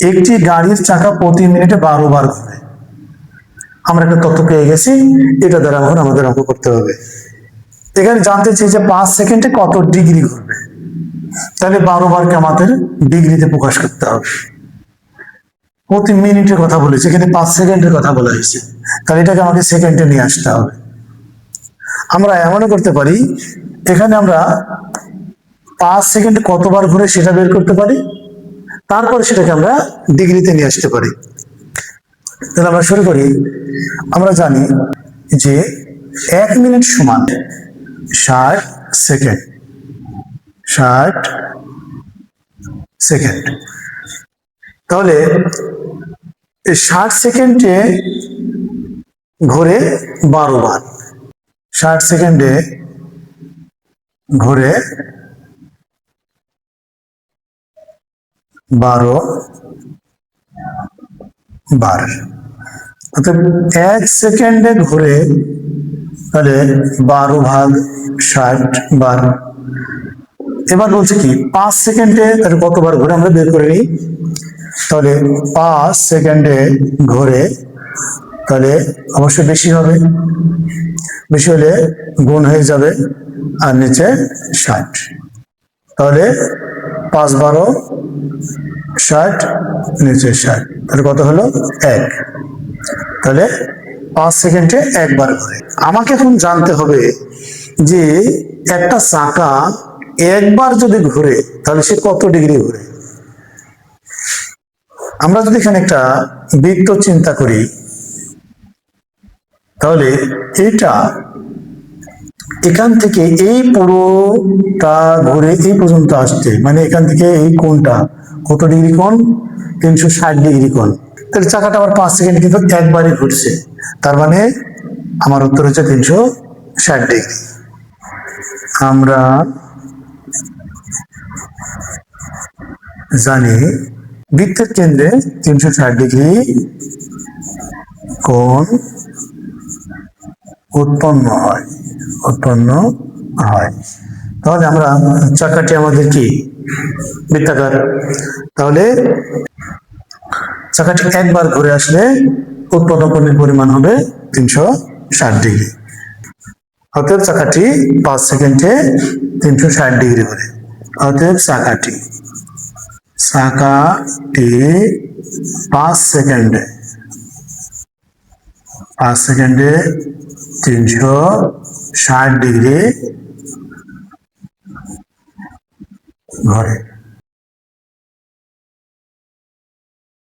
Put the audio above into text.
একটি গাড়ির চাকা প্রতি মিনিটে 12 বার ঘুরে। আমরা একটা তথ্য পেয়ে গেছি, এটা দ্বারা এখন আমাদের অঙ্ক করতে হবে। এখানে জানতে চাই যে 5 সেকেন্ডে কত ডিগ্রি ঘুরবে, তাহলে 12 বারকে আমাদের ডিগ্রিতে প্রকাশ করতে হবে। প্রতি মিনিটের কথা বলেছে, এখানে 5 সেকেন্ডের কথা বলা হয়েছে, তাহলে এটাকে আমাকে সেকেন্ডে নিয়ে আসতে হবে। আমরা এমনও করতে পারি, এখানে আমরা 5 সেকেন্ডে কতবার ঘুরে সেটা বের করতে পারি, তারপরে সেটাকে আমরা ডিগ্রিতে নিয়ে আসতে পারি। তাহলে আমরা শুরু করি। আমরা জানি যে 1 মিনিট সমান 60 সেকেন্ড। 60 সেকেন্ড। তাহলে 60 সেকেন্ডে ঘুরে 12 বার। 60 সেকেন্ডে ঘুরে 12 বার। অর্থাৎ 1 সেকেন্ডে ঘুরে, তাহলে 12 ভাগ 60 বার। এবার বলছে কি 5 সেকেন্ডে তাহলে কতবার ঘুরে আমরা বের করে নিই। তাহলে 5 সেকেন্ডে ঘুরে, তাহলে অবশ্যই বেশি হবে, বেশি হলে গুণ হয়ে যাবে, আর নিচে 60। তাহলে 5 12 60, নিচে 60, তাহলে কত হলো 1। তাহলে 5 সেকেন্ডে একবার ঘুরে। আমাকে এখন জানতে হবে যে একটা চাকা একবার যদি ঘুরে তাহলে সে কত ডিগ্রি ঘুরে। আমরা যদি এখানে একটা বৃত্ত চিন্তা করি, তাহলে এটা এখান থেকে এই পুরোটা ঘুরে এই পর্যন্ত আসছে, মানে এখান থেকে এই কোণটা কত ডিগ্রি কোণ, 360 ডিগ্রি কোণ। তাহলে চাকাটা আবার 5 সেকেন্ড কিন্তু একবারই ঘুরছে, তার মানে আমার উত্তর হচ্ছে 360 ডিগ্রি। আমরা জানি বৃত্তের কেন্দ্রে 360 ডিগ্রি কোণ উৎপন্ন হয়। তাহলে আমরা চাকাটি আমাদের কি বৃত্তাকার, তাহলে চাকাটি একবার ঘুরে আসলে উৎপন্ন কোণের পরিমাণ হবে 360 ডিগ্রি। অতএব চাকাটি 5 সেকেন্ডে 360 ডিগ্রি ঘুরে। অতএব চাকাটি 5 সেকেন্ডে 360 ডিগ্রি ঘরে।